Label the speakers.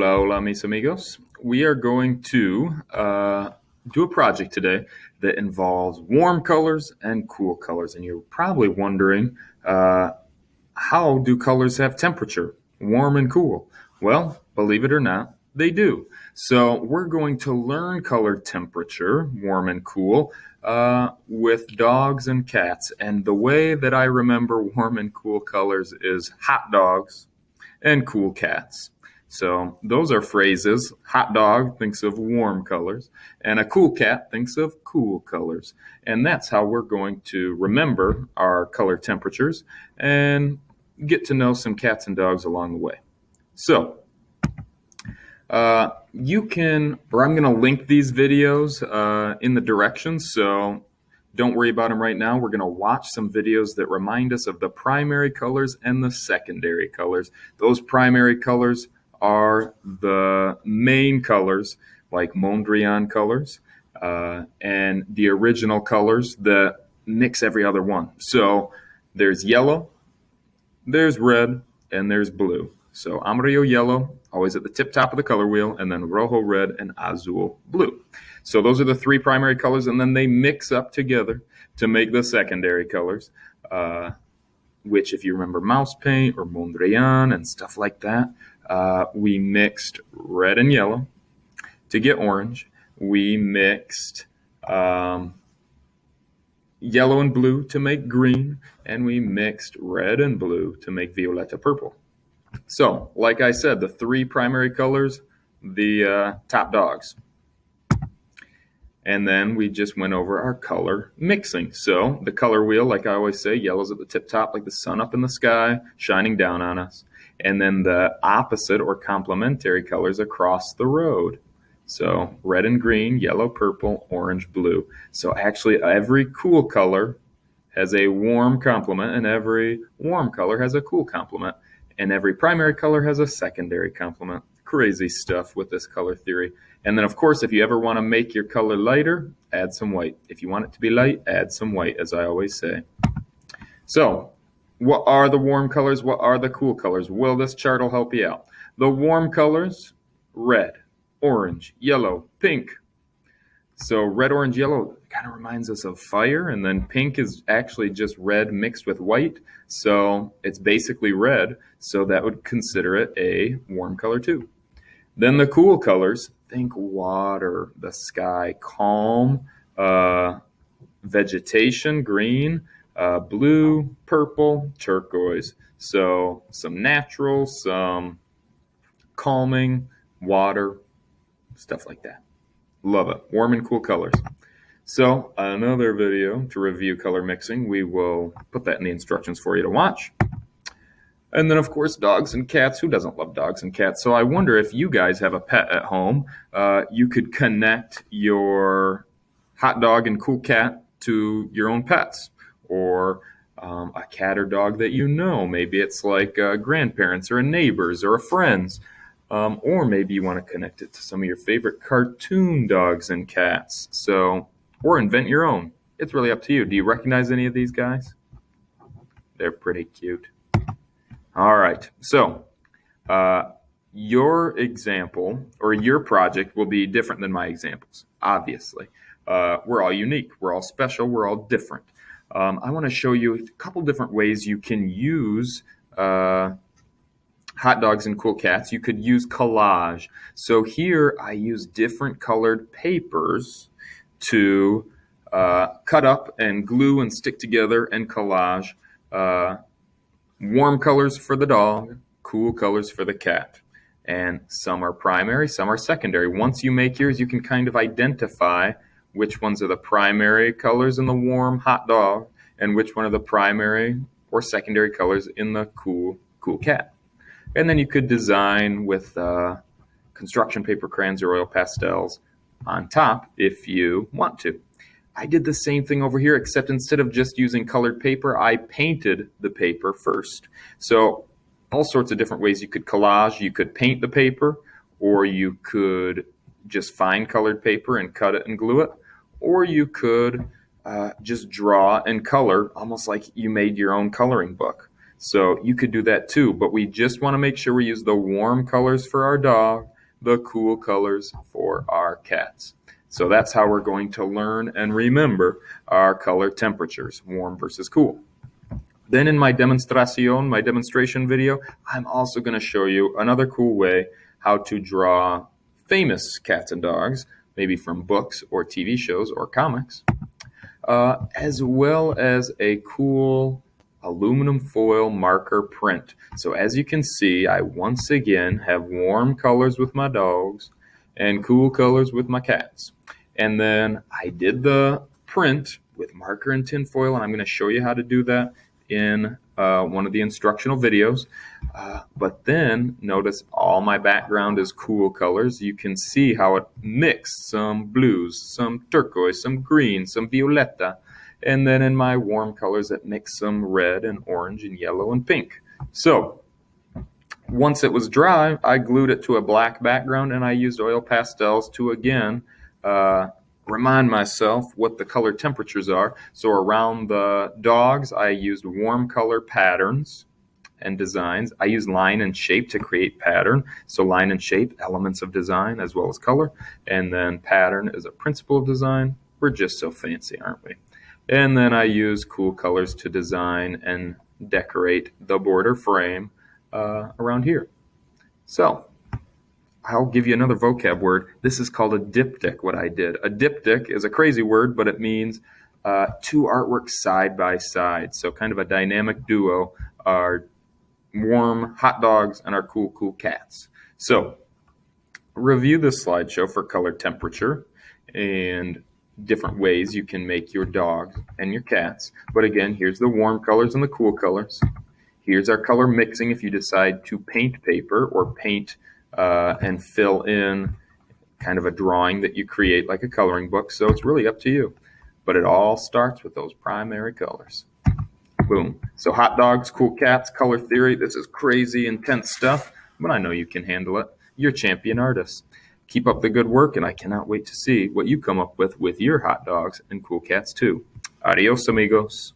Speaker 1: Hola, mis amigos. We are going to do a project today that involves warm colors and cool colors. And you're probably wondering, how do colors have temperature, warm and cool? Well, believe it or not, they do. So we're going to learn color temperature, warm and cool, with dogs and cats. And the way that I remember warm and cool colors is hot dogs and cool cats. So those are phrases. Hot dog thinks of warm colors, and a cool cat thinks of cool colors. And that's how we're going to remember our color temperatures and get to know some cats and dogs along the way. So you can, or I'm going to link these videos in the directions, so don't worry about them right now. We're going to watch some videos that remind us of the primary colors and the secondary colors. Those primary colors are the main colors, like Mondrian colors, and the original colors that mix every other one. So there's yellow, there's red, and there's blue. So amarillo yellow, always at the tip top of the color wheel, and then rojo red and azul blue. So those are the three primary colors, and then they mix up together to make the secondary colors, which, if you remember mouse paint or Mondrian and stuff like that, we mixed red and yellow to get orange. We mixed yellow and blue to make green, and we mixed red and blue to make violeta purple. So, like I said, the three primary colors, the top dogs. And then we just went over our color mixing. So the color wheel, like I always say, yellow's at the tip top like the sun up in the sky, shining down on us. And then the opposite or complementary colors across the road. So red and green, yellow, purple, orange, blue. So actually every cool color has a warm complement, and every warm color has a cool complement. And every primary color has a secondary complement. Crazy stuff with this color theory. And then, of course, if you ever want to make your color lighter, add some white. If you want it to be light, add some white, as I always say. So, what are the warm colors? What are the cool colors? Well, this chart will help you out. The warm colors, red, orange, yellow, pink. So red, orange, yellow kind of reminds us of fire, and then pink is actually just red mixed with white. So it's basically red, so that would consider it a warm color too. Then the cool colors, think water, the sky, calm, vegetation, green, blue, purple, turquoise. So some natural, some calming, water, stuff like that. Love it. Warm and cool colors. So another video to review color mixing. We will put that in the instructions for you to watch. And then, of course, dogs and cats. Who doesn't love dogs and cats? So I wonder if you guys have a pet at home, you could connect your hot dog and cool cat to your own pets, or a cat or dog that you know. Maybe it's like grandparents or a neighbors or a friends. Or maybe you want to connect it to some of your favorite cartoon dogs and cats. So, or invent your own. It's really up to you. Do you recognize any of these guys? They're pretty cute. All right. So, your example or your project will be different than my examples, obviously. We're all unique. We're all special. We're all different. I want to show you a couple different ways you can use hot dogs and cool cats. You could use collage. So here I use different colored papers to cut up and glue and stick together and collage. Warm colors for the dog, cool colors for the cat. And some are primary, some are secondary. Once you make yours, you can kind of identify which ones are the primary colors in the warm hot dog and which one are the primary or secondary colors in the cool cat. And then you could design with construction paper, crayons, or oil pastels on top if you want to. I did the same thing over here, except instead of just using colored paper, I painted the paper first. So all sorts of different ways you could collage. You could paint the paper, or you could just find colored paper and cut it and glue it, or you could just draw and color almost like you made your own coloring book. So you could do that too, but we just want to make sure we use the warm colors for our dog the cool colors for our cats. So that's how we're going to learn and remember our color temperatures, warm versus cool. Then in my demonstration video, I'm also going to show you another cool way how to draw famous cats and dogs, maybe from books or TV shows or comics, as well as a cool aluminum foil marker print. So as you can see, I once again have warm colors with my dogs and cool colors with my cats. And then I did the print with marker and tin foil, and I'm going to show you how to do that in one of the instructional videos. But then notice all my background is cool colors. You can see how it mixed some blues, some turquoise, some green, some violeta, and then in my warm colors it mixed some red and orange and yellow and pink. So once it was dry, I glued it to a black background, and I used oil pastels to again remind myself what the color temperatures are. So around the dogs, I used warm color patterns and designs. I used line and shape to create pattern. So line and shape, elements of design as well as color. And then pattern is a principle of design. We're just so fancy, aren't we? And then I use cool colors to design and decorate the border frame around here. So I'll give you another vocab word. This is called a diptych, what I did. A diptych is a crazy word, but it means two artworks side by side. So kind of a dynamic duo, our warm hot dogs and our cool cats. So review this slideshow for color temperature and different ways you can make your dogs and your cats. But again, here's the warm colors and the cool colors. Here's our color mixing if you decide to paint paper or paint and fill in kind of a drawing that you create like a coloring book. So it's really up to you. But it all starts with those primary colors. Boom. So hot dogs, cool cats, color theory. This is crazy, intense stuff, but I know you can handle it. You're champion artists. Keep up the good work, and I cannot wait to see what you come up with your hot dogs and cool cats too. Adios, amigos.